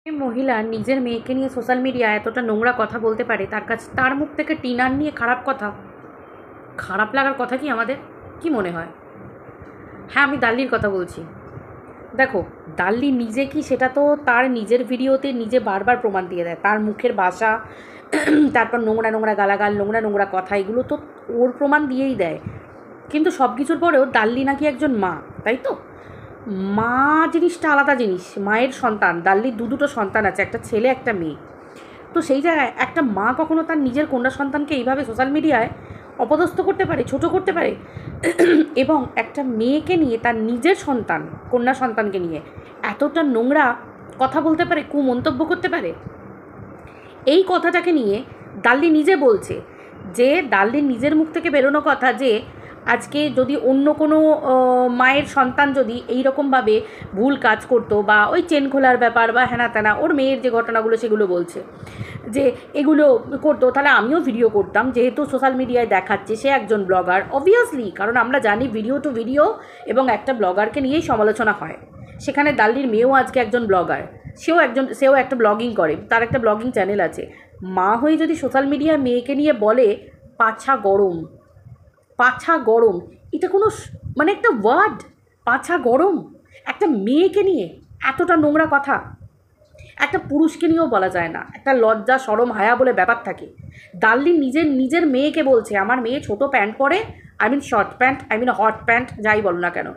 এই মহিলা নিজের মেয়েকে নিয়ে সোশ্যাল মিডিয়ায় এতটা নোংরা কথা বলতে পারে, তার মুখ থেকে টিনার নিয়ে খারাপ কথা, খারাপ লাগার কথা কি আমাদের কি মনে হয়? হ্যাঁ, আমি দাল্লির কথা বলছি। দেখো, দাল্লি নিজে কি সেটা তো তার নিজের ভিডিওতে নিজে বারবার প্রমাণ দিয়ে দেয়। তার মুখের ভাষা, তারপর নোংরা নোংরা গালাগাল, নোংরা নোংরা কথা, এগুলো তো ওর প্রমাণ দিয়েই দেয়। কিন্তু সব কিছুর পরেও দাল্লি নাকি একজন মা, তাই তো? মা জিনিসটা আলাদা জিনিস। মায়ের সন্তান, দাল্লির দুটো সন্তান আছে, একটা ছেলে একটা মেয়ে। তো সেই জায়গায় একটা মা কখনো তার নিজের কন্যা সন্তানকে এইভাবে সোশ্যাল মিডিয়ায় অপদস্থ করতে পারে, ছোট করতে পারে? এবং একটা মেয়েকে নিয়ে, তার নিজের সন্তান, কন্যা সন্তানকে নিয়ে এতটা নোংরা কথা বলতে পারে, কুমন্তব্য করতে পারে? এই কথাটাকে নিয়ে দাল্লি নিজে বলছে যে, দাল্লির নিজের মুখ থেকে বেরোনো কথা যে আজকে যদি অন্য কোনো মায়ের সন্তান যদি এই রকমভাবে ভুল কাজ করতো, বা ওই চেন খোলার ব্যাপার বা হ্যানা ত্যানা, ওর মেয়ের যে ঘটনাগুলো সেগুলো বলছে যে এগুলো করতো, তাহলে আমিও ভিডিও করতাম। যেহেতু সোশ্যাল মিডিয়ায় দেখাচ্ছে সে একজন ব্লগার, অবভিয়াসলি, কারণ আমরা জানি ভিডিও টু ভিডিও এবং একটা ব্লগারকে নিয়েই সমালোচনা হয়। সেখানে দাল্লির মেয়েও আজকে একজন ব্লগার, সেও একটা ব্লগিং করে, তার একটা ব্লগিং চ্যানেল আছে। মা হয়ে যদি সোশ্যাল মিডিয়ায় মেয়েকে নিয়ে বলে পাছা গরম, পাছা গরম, এটা কোনো মানে একটা ওয়ার্ড? পাছা গরম একটা মেয়েকে নিয়ে এতটা নোংরা কথা একটা পুরুষকে নিয়েও বলা যায় না। একটা লজ্জা শরম হায়া বলে ব্যাপার থাকে। দাল্লি নিজের মেয়েকে বলছে আমার মেয়ে ছোট প্যান্ট পরে, শর্ট প্যান্ট, হট প্যান্ট, যাই বলো না কেন,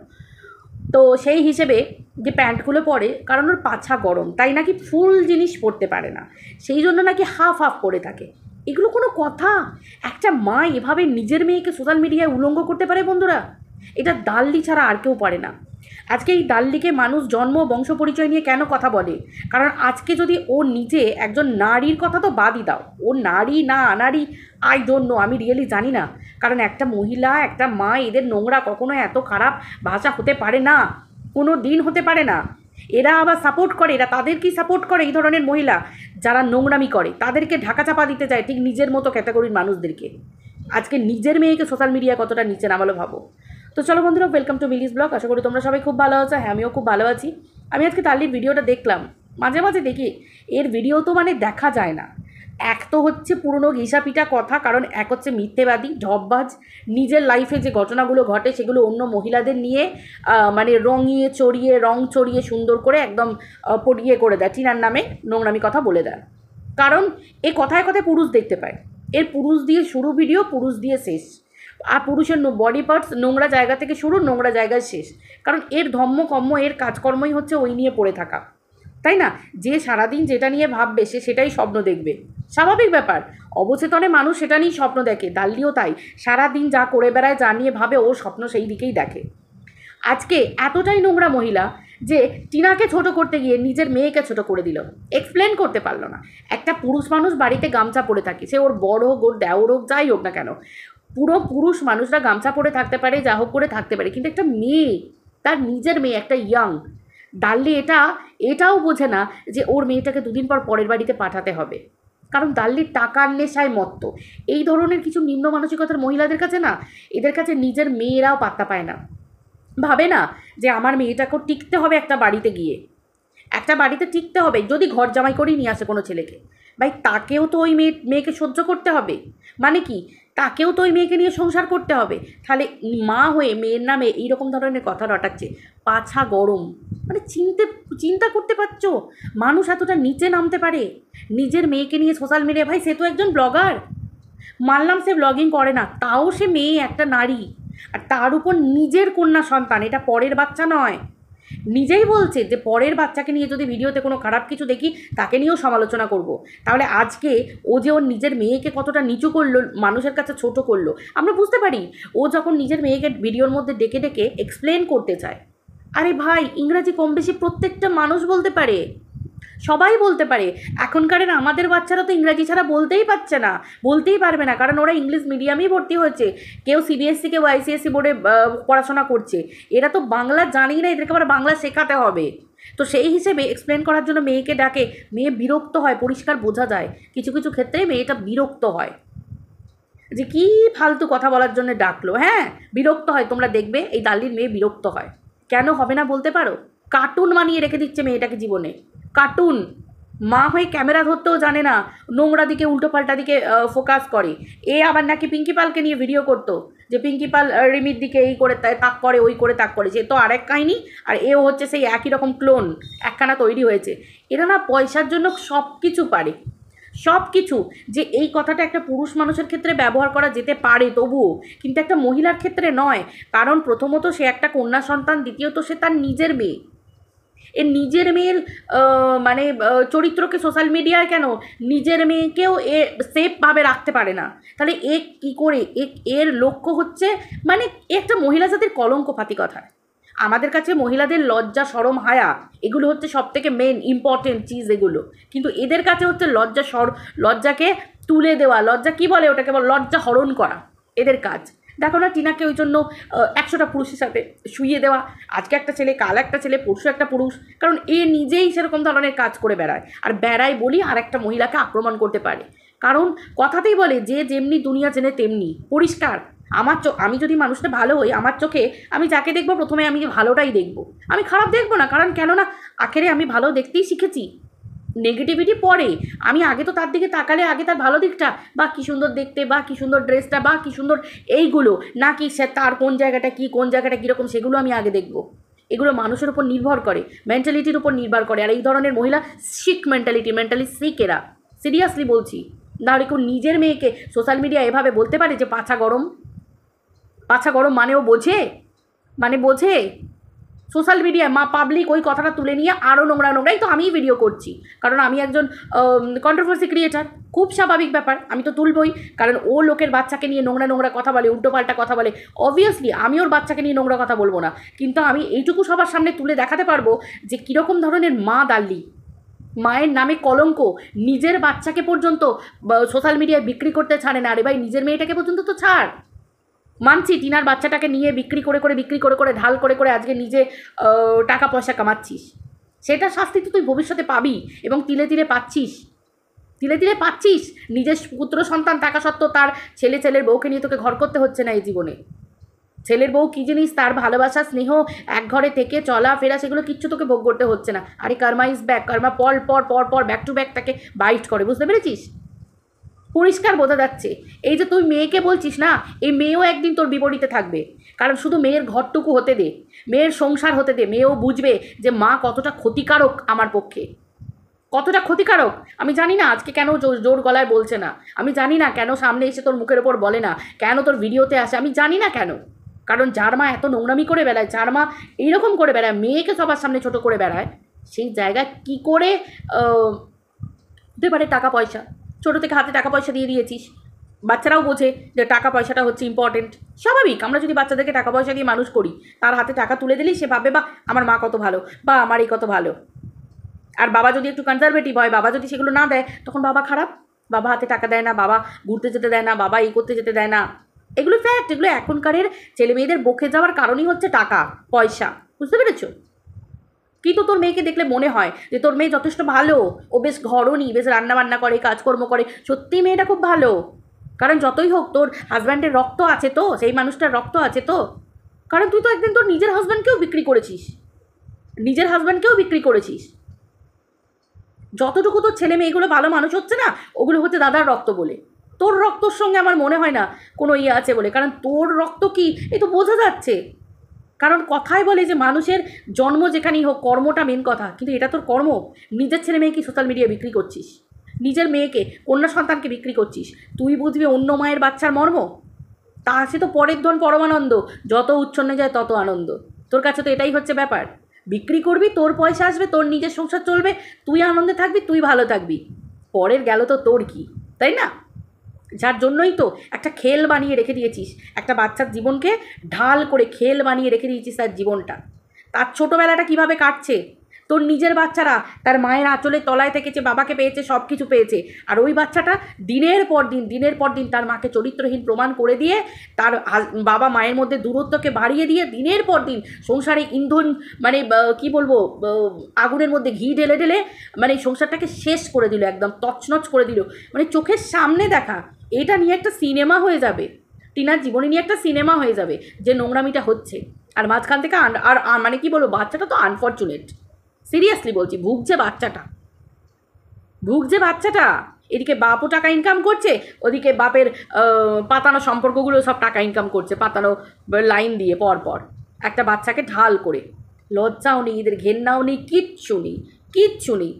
তো সেই হিসেবে যে প্যান্টগুলো পরে, কারণ ওর পাছা গরম, তাই নাকি ফুল জিনিস পরতে পারে না, সেই জন্য নাকি হাফ হাফ পরে থাকে। এগুলো কোনো কথা? একটা মা এভাবে নিজের মেয়েকে সোশ্যাল মিডিয়ায় উলঙ্গ করতে পারে বন্ধুরা? এটা দাল্লি ছাড়া আর কেউ পারে না। আজকে এই দাল্লিকে মানুষ জন্ম বংশ পরিচয় নিয়ে কেন কথা বলে? কারণ আজকে যদি ও নিজে একজন নারীর কথা তো বাদই দাও, ও নারী না আনারী, আই ডোন্ট নো, আমি রিয়েলি জানি না। কারণ একটা মহিলা, একটা মা, এদের নোংরা কখনো এত খারাপ ভাষা হতে পারে না, কোনো দিন হতে পারে না। এরা আবার সাপোর্ট করে, এরা তাদেরকেই সাপোর্ট করে, এই ধরনের মহিলা যারা নোংরামি করে তাদেরকে ঢাকা চাপা দিতে চায়, ঠিক নিজের মতো ক্যাটাগরির মানুষদেরকে। আজকে নিজের মেয়েকে সোশ্যাল মিডিয়ায় কতটা নিচে নামালো ভাবো। তো চলো বন্ধুরা, ওয়েলকাম টু মিলিস ব্লগ। আশা করি তোমরা সবাই খুব ভালো আছো। হ্যাঁ, আমিও খুব ভালো আছি। আমি আজকে দাল্লির ভিডিওটা দেখলাম, মাঝে মাঝে দেখি এর ভিডিও তো মানে দেখা যায় না। এক তো হচ্ছে পুরনো ঘিসাপিটা কথা, কারণ এক হচ্ছে মিথ্যেবাদী, ঢপবাজ, নিজের লাইফে যে ঘটনাগুলো ঘটে সেগুলো অন্য মহিলাদের নিয়ে মানে রং চড়িয়ে সুন্দর করে একদম পটিয়ে করে দেয়, টিনার নামে নোংরামি কথা বলে দেয়। কারণ এ কথায় কথায় পুরুষ দেখতে পায়, এর পুরুষ দিয়ে শুরু ভিডিও, পুরুষ দিয়ে শেষ। আর পুরুষের বডি পার্টস নোংরা জায়গা থেকে শুরু, নোংরা জায়গায় শেষ। কারণ এর ধর্মকর্ম, এর কাজকর্মই হচ্ছে ওই নিয়ে পড়ে থাকা, তাই না? যে সারাদিন যেটা নিয়ে ভাববে সে সেটাই স্বপ্ন দেখবে, স্বাভাবিক ব্যাপার। অবচেতনে মানুষ সেটা নিয়েই স্বপ্ন দেখে, দাল্লিও তাই। সারাদিন যা করে বেড়ায়, যা নিয়ে ভাবে, ওর স্বপ্ন সেই দিকেই দেখে। আজকে এতটাই নোংরা মহিলা যে টিনাকে ছোট করতে গিয়ে নিজের মেয়েকে ছোট করে দিল, এক্সপ্লেন করতে পারলো না। একটা পুরুষ মানুষ বাড়িতে গামছা পরে থাকে, সে ওর বড় হোক, ওর দেওর হোক, যাই হোক না কেন, পুরো পুরুষ মানুষরা গামছা পরে থাকতে পারে, যা হোক করে থাকতে পারে, কিন্তু একটা মেয়ে, তার নিজের মেয়ে, একটা ইয়াং দাল্লি এটাও বোঝে না যে ওর মেয়েটাকে দুদিন পর পরের বাড়িতে পাঠাতে হবে। কারণ দাল্লির টাকার নেশায় মত্ত। এই ধরনের কিছু নিম্ন মানসিকতার মহিলাদের কাছে না, এদের কাছে নিজের মেয়েরাও পাত্তা পায় না। ভাবে না যে আমার মেয়েটাকেও টিকতে হবে একটা বাড়িতে গিয়ে, একটা বাড়িতে টিকতে হবে। যদি ঘর জামাই করেই নিয়ে আসে কোনো ছেলেকে, ভাই তাকেও তো ওই মেয়েকে সহ্য করতে হবে। মানে কি, তাকেও তো ওই মেয়েকে নিয়ে সংসার করতে হবে। তাহলে মা হয়ে মেয়ের নামে এইরকম ধরনের কথা রটাচ্ছে, পাছা গরম। মানে চিন্তা করতে পারছো মানুষ এতটা নিচে নামতে পারে নিজের মেয়েকে নিয়ে সোশ্যাল মিডিয়া? ভাই সে তো একজন ব্লগার, মানলাম সে ব্লগিং করে না, তাও সে মেয়ে, একটা নারী, আর তার উপর নিজের কন্যা সন্তান, এটা পরের বাচ্চা নয়। নিজেই বলছে যে পরের বাচ্চাকে নিয়ে যদি ভিডিওতে কোনো খারাপ কিছু দেখি তাকে নিয়েও সমালোচনা করব। তাহলে আজকে ও যে ওর নিজের মেয়েকে কতটা নিচু করলো, মানুষের কাছে ছোট করলো, আমরা বুঝতে পারি। ও যখন নিজের মেয়েকে ভিডিওর মধ্যে ডেকে ডেকে এক্সপ্লেন করতে চায়, আরে ভাই ইংরাজি কম বেশি প্রত্যেকটা মানুষ বলতে পারে, সবাই বলতে পারে। এখনকারের আমাদের বাচ্চারা তো ইংরাজি ছাড়া বলতেই পারছে না, বলতেই পারবে না, কারণ ওরা ইংলিশ মিডিয়ামেই ভর্তি হয়েছে। কেউ সিবিএসসি, কেউ আইসিএসসি বোর্ডে পড়াশোনা করছে। এরা তো বাংলা জানেই না, এদেরকে আবার বাংলা শেখাতে হবে। তো সেই হিসেবে এক্সপ্লেন করার জন্য মেয়েকে ডাকে, মেয়ে বিরক্ত হয়, পরিষ্কার বোঝা যায় কিছু কিছু ক্ষেত্রে মেয়েটা বিরক্ত হয় যে কী ফালতু কথা বলার জন্য ডাকলো। হ্যাঁ, বিরক্ত হয়, তোমরা দেখবে এই দাল্লির মেয়ে বিরক্ত হয়। কেন হবে না বলতে পারো? কার্টুন বানিয়ে রেখে দিচ্ছে মেয়েটাকে জীবনে, কার্টুন। মা হয়ে ক্যামেরা ধরতেও জানে না, নোংরা দিকে উল্টোপাল্টা দিকে ফোকাস করে। এ আবার নাকি পিঙ্কি পালকে নিয়ে ভিডিও করতো যে পিঙ্কি পাল রিমির দিকে এই করে তাক করে, ওই করে তাক করে, সে তো আরেক কাহিনি। আর এও হচ্ছে সেই একই রকম ক্লোন, একখানা তৈরি হয়েছে। এরা না পয়সার জন্য সব কিছু পারে, সব কিছু। যে এই কথাটা একটা পুরুষ মানুষের ক্ষেত্রে ব্যবহার করা যেতে পারে তবুও, কিন্তু একটা মহিলার ক্ষেত্রে নয়। কারণ প্রথমত সে একটা কন্যা সন্তান, দ্বিতীয়ত সে তার নিজের মেয়ে। এর নিজের মেয়ের মানে চরিত্রকে সোশ্যাল মিডিয়ায় কেন, নিজের মেয়েকেও এ সেফভাবে রাখতে পারে না। তাহলে এ কী করে, এর লক্ষ্য হচ্ছে মানে একটা মহিলা জাতির কলঙ্ক ফাতি কথা। আমাদের কাছে মহিলাদের লজ্জা শরম হায়া এগুলো হচ্ছে সব থেকে মেন ইম্পর্টেন্ট চিজ এগুলো, কিন্তু এদের কাছে হচ্ছে লজ্জাকে তুলে দেওয়া, লজ্জা কি বলে ওটাকে, লজ্জা হরণ করা এদের কাজ। দেখো না টিনাকে ওই জন্য 100টা পুরুষের সাথে শুইয়ে দেওয়া, আজকে একটা ছেলে কাল একটা ছেলে পরশু একটা পুরুষ, কারণ এ নিজেই সেরকম ধরনের কাজ করে বেড়ায়। আর বেড়ায় বলি আর একটা মহিলাকে আক্রমণ করতে পারে, কারণ কথাতেই বলে যে যেমনি দুনিয়া জেনে তেমনি পরিষ্কার। আমি যদি মানুষটা ভালো হই, আমার চোখে আমি যাকে দেখবো প্রথমে আমি ভালোটাই দেখবো, আমি খারাপ দেখবো না। কারণ কেননা আখেরে আমি ভালো দেখতেই শিখেছি, নেগেটিভিটি পরে। আমি আগে তো তার দিকে তাকালে আগে তার ভালো দিকটা, বা কী সুন্দর দেখতে, বা কী সুন্দর ড্রেসটা, বা কী সুন্দর এইগুলো, নাকি সে তার কোন জায়গাটা কী, কোন জায়গাটা কীরকম, সেগুলো আমি আগে দেখবো। এগুলো মানুষের উপর নির্ভর করে, মেন্টালিটির উপর নির্ভর করে। আর এই ধরনের মহিলা সিক মেন্টালি সিক এরা, সিরিয়াসলি বলছি। নাহলে কেউ নিজের মেয়েকে সোশ্যাল মিডিয়া এভাবে বলতে পারে যে পাছা গরম? পাছা গরম মানেও বোঝে, মানে বোঝে? সোশ্যাল মিডিয়ায় পাবলিক ওই কথাটা তুলে নিয়ে আরও নোংরাই তো আমিই ভিডিও করছি, কারণ আমি একজন কন্ট্রোভার্সি ক্রিয়েটার। খুব স্বাভাবিক ব্যাপার, আমি তো তুলবই, কারণ ও লোকের বাচ্চাকে নিয়ে নোংরা কথা বলে, উল্টোপাল্টা কথা বলে। অবভিয়াসলি আমি ওর বাচ্চাকে নিয়ে নোংরা কথা বলবো না, কিন্তু আমি এইটুকু সবার সামনে তুলে দেখাতে পারবো যে কীরকম ধরনের মা দাল্লি, মায়ের নামে কলঙ্ক, নিজের বাচ্চাকে পর্যন্ত সোশ্যাল মিডিয়ায় বিক্রি করতে ছাড়ে না। আরে ভাই, নিজের মেয়েটাকে পর্যন্ত তো ছাড়। মানছি টিনার বাচ্চাটাকে নিয়ে বিক্রি করে ঢাল করে আজকে নিজে টাকা পয়সা কামাচ্ছিস, সেটা শাস্তি তো তুই ভবিষ্যতে পাবি, এবং তিলে পাচ্ছিস। নিজের পুত্র সন্তান থাকা সত্ত্বেও তার ছেলের বউকে নিয়ে তোকে ঘর করতে হচ্ছে না এই জীবনে। ছেলের বউ কী জিনিস, তার ভালোবাসা স্নেহ, এক ঘরে থেকে চলা ফেরা, সেগুলো কিচ্ছু তোকে ভোগ করতে হচ্ছে না। আরে কার্মা ইজ ব্যাক, কার্মা পর ব্যাক টু ব্যাক তাকে বাইট করে, বুঝতে পেরেছিস? পরিষ্কার বোঝা যাচ্ছে। এই যে তুই মেয়েকে বলছিস না, এই মেয়েও একদিন তোর বিপরীতে থাকবে। কারণ শুধু মেয়ের ঘরটুকু হতে দে, মেয়ের সংসার হতে দে, মেয়েও বুঝবে যে মা কতটা ক্ষতিকারক আমার পক্ষে, কতটা ক্ষতিকারক। আমি জানি না আজকে কেন জোর গলায় বলছে না, আমি জানি না কেন সামনে এসে তোর মুখের ওপর বলে না, কেন তোর ভিডিওতে আসে, আমি জানি না কেন। কারণ যার মা এত নোংরামি করে বেড়ায়, যার মা এইরকম করে বেড়ায়, মেয়েকে সবার সামনে ছোট করে বেড়ায়, সেই জায়গায় কী করে হতে পারে টাকা পয়সা? ছোটো থেকে হাতে টাকা পয়সা দিয়ে দিয়েছিস, বাচ্চারাও বোঝে যে টাকা পয়সাটা হচ্ছে ইম্পর্টেন্ট। স্বাভাবিক, আমরা যদি বাচ্চাদেরকে টাকা পয়সা দিয়ে মানুষ করি, তার হাতে টাকা তুলে দিলেই সে ভাববে বা আমার মা কত ভালো, বা আমার এই কত ভালো। আর বাবা যদি একটু কনজারভেটিভ হয়, বাবা যদি সেগুলো না দেয়, তখন বাবা খারাপ, বাবা হাতে টাকা দেয় না, বাবা ঘুরতে যেতে দেয় না, বাবা এই করতে যেতে দেয় না। এগুলো ফ্যাক্ট, এগুলো এখনকারের ছেলে মেয়েদের বকে যাওয়ার কারণই হচ্ছে টাকা পয়সা, বুঝতে পেরেছো? কিন্তু তোর মেয়েকে দেখলে মনে হয় যে তোর মেয়ে যথেষ্ট ভালো, ও বেশ ঘরণী, বেশ রান্নাবান্না করে, কাজকর্ম করে, সত্যিই মেয়েটা খুব ভালো। কারণ যতই হোক তোর হাজব্যান্ডের রক্ত আছে তো, সেই মানুষটার রক্ত আছে তো। কারণ তুই তো একদিন তোর নিজের হাজব্যান্ডকেও বিক্রি করেছিস। যতটুকু তোর ছেলে মেয়েগুলো ভালো মানুষ হচ্ছে না, ওগুলো হচ্ছে দাদার রক্ত বলে। তোর রক্তর সঙ্গে আমার মনে হয় না কোনো ইয়ে আছে বলে, কারণ তোর রক্ত কি এই তো বোঝা যাচ্ছে। কারণ কথায় বলে যে মানুষের জন্ম যেখানেই হোক, কর্মটা মেন কথা। কিন্তু এটা তোর কর্ম, নিজের ছেলে মেয়েকে সোশ্যাল মিডিয়ায় বিক্রি করছিস, নিজের মেয়েকে, কন্যা সন্তানকে বিক্রি করছিস। তুই বুঝবি অন্য মায়ের বাচ্চার মর্ম? তা সে তো পরের ধন পরমানন্দ, যত উচ্ছন্নে যায় তত আনন্দ। তোর কাছে তো এটাই হচ্ছে ব্যাপার, বিক্রি করবি, তোর পয়সা আসবে, তোর নিজের সংসার চলবে, তুই আনন্দে থাকবি, তুই ভালো থাকবি, পরের গেল তো তোর কি, তাই না? যার জন্যই তো একটা খেল বানিয়ে রেখে দিয়েছিস, একটা বাচ্চার জীবনকে ঢাল করে খেল বানিয়ে রেখে দিয়েছিস তার জীবনটা। তার ছোটোবেলাটা কিভাবে কাটছে, তোর নিজের বাচ্চারা তার মায়ের আঁচলের তলায় থেকেছে, বাবাকে পেয়েছে, সব কিছু পেয়েছে। আর ওই বাচ্চাটা দিনের পর দিন তার মাকে চরিত্রহীন প্রমাণ করে দিয়ে, তার বাবা মায়ের মধ্যে দূরত্বকে বাড়িয়ে দিয়ে, দিনের পর দিন সংসারে ইন্ধন, মানে কি বলবো, আগুনের মধ্যে ঘি ঢেলে মানে সংসারটাকে শেষ করে দিল, একদম তছনছ করে দিল। মানে চোখের সামনে দেখা, এটা নিয়ে একটা সিনেমা হয়ে যাবে, টিনার জীবনে নিয়ে একটা সিনেমা হয়ে যাবে, যে নোংরামিটা হচ্ছে। আর মাঝখান থেকে মানে কি বলবো, বাচ্চাটা তো আনফর্চুনেট, সিরিয়াসলি বলছি, ভুগছে বাচ্চাটা। ভুগছে বাচ্চাটা, এদিকে বাপও টাকা ইনকাম করছে, ওদিকে বাপের পাতানো সম্পর্কগুলো সব টাকা ইনকাম করছে, পাতানো লাইন দিয়ে পরপর একটা বাচ্চাকে ঢাল করে। লজ্জাও নেই, এদের ঘেন্নাও নেই, কিচ্ছু নেই, কিচ্ছু নেই।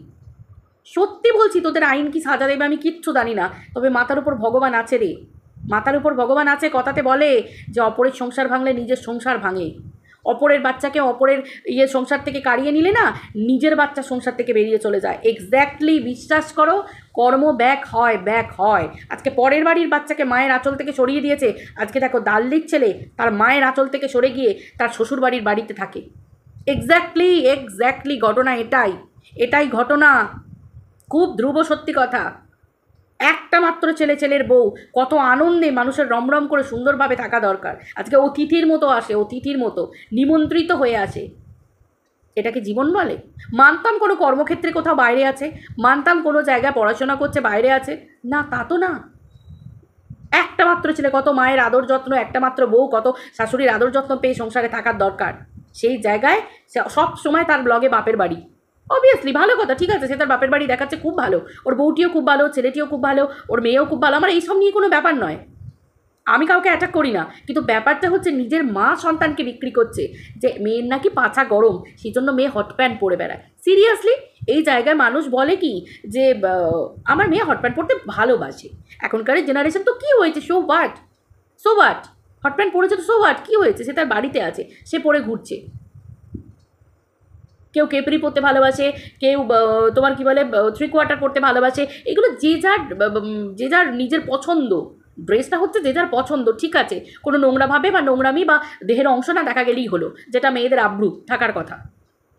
সত্যি বলছি, তোদের আইন কি সাজা দেবে আমি কিচ্ছু জানি না, তবে মাথার উপর ভগবান আছে রে, মাথার উপর ভগবান আছে। কথাতে বলে যে অপরের সংসার ভাঙলে নিজের সংসার ভাঙে। অপরের বাচ্চাকে অপরের সংসার থেকে কাড়িয়ে নিলে না, নিজের বাচ্চা সংসার থেকে বেরিয়ে চলে যায়। এক্স্যাক্টলি, বিশ্বাস করো, কর্ম ব্যাক হয়, ব্যাক হয়। আজকে পরের বাড়ির বাচ্চাকে মায়ের আঁচল থেকে সরিয়ে দিয়েছে, আজকে দেখো দাল্লির ছেলে তার মায়ের আঁচল থেকে সরে গিয়ে তার শ্বশুর বাড়ির বাড়িতে থাকে। এক্স্যাক্টলি, এক্স্যাক্টলি ঘটনা এটাই, এটাই ঘটনা। খুব ধ্রুব সত্যি কথা। একটা মাত্র ছেলে, ছেলের বউ, কত আনন্দে মানুষের রমরম করে সুন্দরভাবে থাকা দরকার। আজকে অতিথির মতো আসে, অতিথির মতো নিমন্ত্রিত হয়ে আসে। এটাকে জীবন বলে? মানতাম কোনো কর্মক্ষেত্রে কোথাও বাইরে আছে, মানতাম কোনো জায়গায় পড়াশোনা করছে বাইরে আছে, না তা তো না। একটা মাত্র ছেলে, কত মায়ের আদর যত্ন, একটা মাত্র বউ, কত শাশুড়ির আদর যত্ন পেয়ে সংসারে থাকার দরকার। সেই জায়গায় সব সময় তার ব্লগে বাপের বাড়ি। অবভিয়াসলি ভালো কথা, ঠিক আছে, সে তার বাপের বাড়ি দেখাচ্ছে, খুব ভালো। ওর বউটিও খুব ভালো, ছেলেটিও খুব ভালো, ওর মেয়েও খুব ভালো। আমার এইসব নিয়ে কোনো ব্যাপার নয়, আমি কাউকে অ্যাটাক করি না, কিন্তু ব্যাপারটা হচ্ছে নিজের মা সন্তানকে বিক্রি করছে যে মেয়ের নাকি পাছা গরম, সেই জন্য মেয়ে হট প্যান্ট পরে বেড়ায়। সিরিয়াসলি, এই জায়গায় মানুষ বলে কি যে আমার মেয়ে হট প্যান্ট পরতে ভালোবাসে। এখনকার জেনারেশন তো কী হয়েছে, so what, so what, hot pant পরেছে তো সো হোয়াট, কী হয়েছে, সে তার বাড়িতে আছে, সে পরে ঘুরছে। কেউ কেপরি পরতে ভালোবাসে, কেউ তোমার কি বলে 3/4 পরতে ভালোবাসে। এগুলো যে যার নিজের পছন্দ। ড্রেসটা হচ্ছে যে যার পছন্দ, ঠিক আছে, কোনো নোংরাভাবে বা নোংরামি বা দেহের অংশ না দেখা গেলেই হলো, যেটা মেয়েদের আব্রু থাকার কথা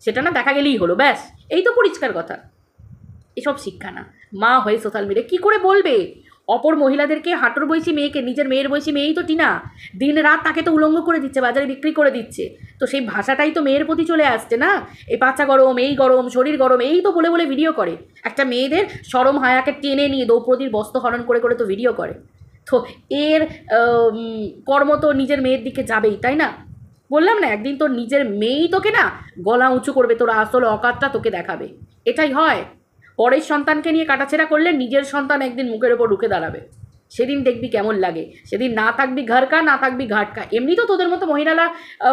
সেটা না দেখা গেলেই হলো, ব্যাস, এই তো পরিষ্কার কথা। এসব শিক্ষা না। মা হয়ে সোশ্যাল মিডিয়া কী করে বলবে অপর মহিলাদেরকে? হাঁটুর বয়সী মেয়েকে, নিজের মেয়ের বয়সী মেয়েই তো টিনা, দিন রাত তাকে তো উলঙ্গ করে দিচ্ছে, বাজারে বিক্রি করে দিচ্ছে। তো সেই ভাষাটাই তো মেয়ের প্রতি চলে আসছে না, এই পাচা গরম, এই গরম, শরীর গরম, এই তো বলে বলে ভিডিও করে। একটা মেয়েদের শরম হায়াকে টেনে নিয়ে দ্রৌপদীর বস্ত্র হরণ করে করে তো ভিডিও করে। তো এর কর্ম তো নিজের মেয়ের দিকে যাবেই, তাই না? বললাম না, একদিন তোর নিজের মেয়েই তোকে না গলা উঁচু করবে, তোর আসল অকাতটা তোকে দেখাবে। এটাই হয়। পরের সন্তানকে নিয়ে কাটাছেড়া করলে নিজের সন্তান একদিন মুখের ওপর রুখে দাঁড়াবে, সেদিন দেখবি কেমন লাগে। সেদিন না থাকবি ঘরকা, না থাকবি ঘাটকা। এমনি তো তোদের মতো মহিলারা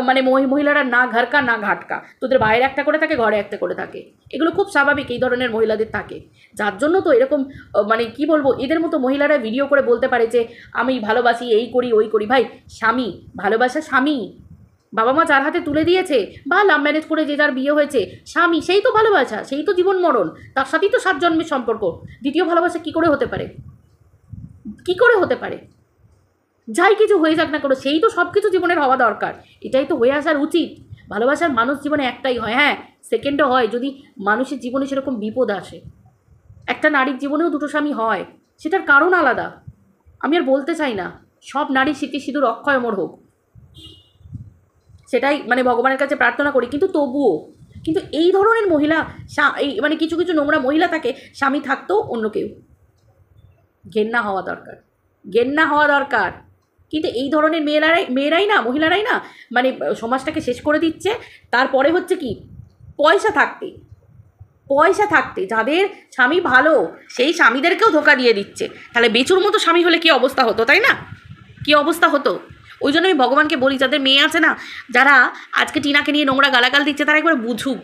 মানে মহিলারা না ঘরকা না ঘাটকা, তোদের বাইরে একটা করে থাকে, ঘরে একটা করে থাকে। এগুলো খুব স্বাভাবিক, এই ধরনের মহিলাদের থাকে। যার জন্য তো এরকম মানে কি বলবো, এদের মতো মহিলারা ভিডিও করে বলতে পারে যে আমি ভালোবাসি, এই করি ওই করি। ভাই, স্বামী ভালোবাসা, স্বামী বাবা মা যার হাতে তুলে দিয়েছে বা লাভ ম্যারেজ করে যে যার বিয়ে হয়েছে, স্বামী সেই তো ভালোবাসা, সেই তো জীবন মরণ, তার সাথেই তো 7 জন্মের সম্পর্ক। দ্বিতীয় ভালোবাসা কী করে হতে পারে? কী করে হতে পারে? যাই কিছু হয়ে যাক না করো, সেই তো সব কিছু জীবনের হওয়া দরকার, এটাই তো হয়ে আসার উচিত। ভালোবাসার মানুষ জীবনে একটাই হয়, হ্যাঁ সেকেন্ডও হয় যদি মানুষের জীবনে সেরকম বিপদ আসে। একটা নারীর জীবনেও 2টো স্বামী হয়, সেটার কারণ আলাদা। আমি আর বলতে চাই না, সব নারীর স্মৃতি সিঁদুর অক্ষয় অমর হোক, সেটাই মানে ভগবানের কাছে প্রার্থনা করি। কিন্তু তবুও কিন্তু এই ধরনের মহিলা, এই মানে কিছু কিছু নোংরা মহিলা থাকে, স্বামী থাকতেও অন্য কেউ। ঘেন্না হওয়া দরকার, ঘেন্না হওয়া দরকার। কিন্তু এই ধরনের মেয়েরাই না, মহিলারাই না মানে সমাজটাকে শেষ করে দিচ্ছে। তারপরে হচ্ছে কি, পয়সা থাকতে যাদের স্বামী ভালো, সেই স্বামীদেরকেও ধোকা দিয়ে দিচ্ছে। তাহলে বেচুর মতো স্বামী হলে কী অবস্থা হতো, তাই না? কী অবস্থা হতো? ওই জন্য আমি ভগবানকে বলি, যাদের মেয়ে আছে না, যারা আজকে টিনাকে নিয়ে নোংরা গালাগাল দিচ্ছে, তারা একবার বুঝুক,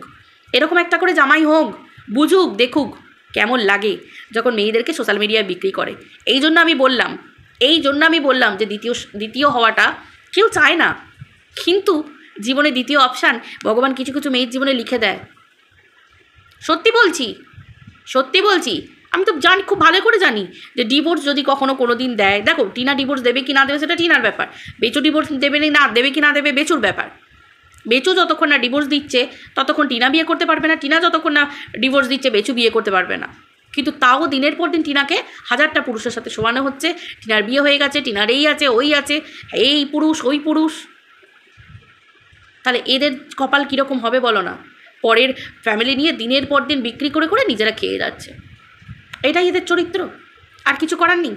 এরকম একটা করে জামাই হোক, বুঝুক, দেখুক কেমন লাগে যখন মেয়েদেরকে সোশ্যাল মিডিয়ায় বিক্রি করে। এই জন্য আমি বললাম যে দ্বিতীয় হওয়াটা কেউ চায় না, কিন্তু জীবনে দ্বিতীয় অপশান ভগবান কিছু কিছু মেয়ের জীবনে লিখে দেয়। সত্যি বলছি, আমি তো জানি, খুব ভালো করে জানি যে ডিভোর্স যদি কখনো কোনো দিন দেয়, দেখো টিনা ডিভোর্স দেবে কি না দেবে সেটা টিনার ব্যাপার, বেচু ডিভোর্স দেবে কি না দেবে বেচুর ব্যাপার। বেচু যতক্ষণ না ডিভোর্স দিচ্ছে ততক্ষণ টিনা বিয়ে করতে পারবে না, টিনা যতক্ষণ না ডিভোর্স দিচ্ছে বেচু বিয়ে করতে পারবে না। কিন্তু তাও দিনের পর দিন টিনাকে 1000টা পুরুষের সাথে শোয়ানো হচ্ছে, টিনার বিয়ে হয়ে গেছে, টিনার এই আছে ওই আছে, এই পুরুষ ওই পুরুষ। তাহলে এদের কপাল কীরকম হবে বলো না? পরের ফ্যামিলি নিয়ে দিনের পর দিন বিক্রি করে করে নিজেরা খেয়ে যাচ্ছে, এটাই এদের চরিত্র, আর কিছু করার নেই।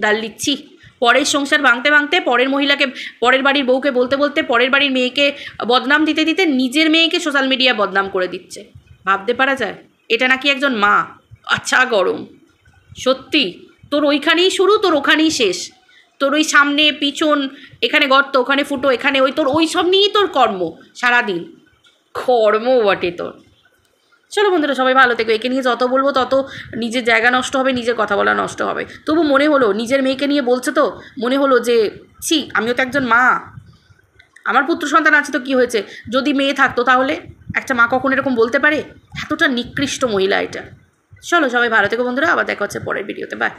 দাল্লি পরের সংসার ভাঙতে পরের বাড়ির বউকে বলতে পরের বাড়ির মেয়েকে বদনাম দিতে নিজের মেয়েকে সোশ্যাল মিডিয়ায় বদনাম করে দিচ্ছে। ভাবতে পারা যায়? এটা নাকি একজন মা। আচ্ছা গরম। সত্যি তোর ওইখানেই শুরু, তোর ওখানেই শেষ। তোর ওই সামনে পিছন, এখানে গর্ত, ওখানে ফুটো, এখানে ওই, তোর ওই সব নিয়েই তোর কর্ম সারাদিন। কর্ম বটে তোর। চলো বন্ধুরা, সবাই ভালো থেকো। একে নিয়ে যত বলবো তত নিজের জায়গা নষ্ট হবে, নিজের কথা বলা নষ্ট হবে। তবু মনে হলো, নিজের মেয়েকে নিয়ে বলছে তো, মনে হলো যে ছি, আমিও তো একজন মা, আমার পুত্র সন্তান আছে তো কী হয়েছে, যদি মেয়ে থাকতো তাহলে একটা মা কখন এরকম বলতে পারে? এতটা নিকৃষ্ট মহিলা এটা। চলো সবাই ভালো থেকো বন্ধুরা, আবার দেখা হচ্ছে পরের ভিডিওতে, বাই।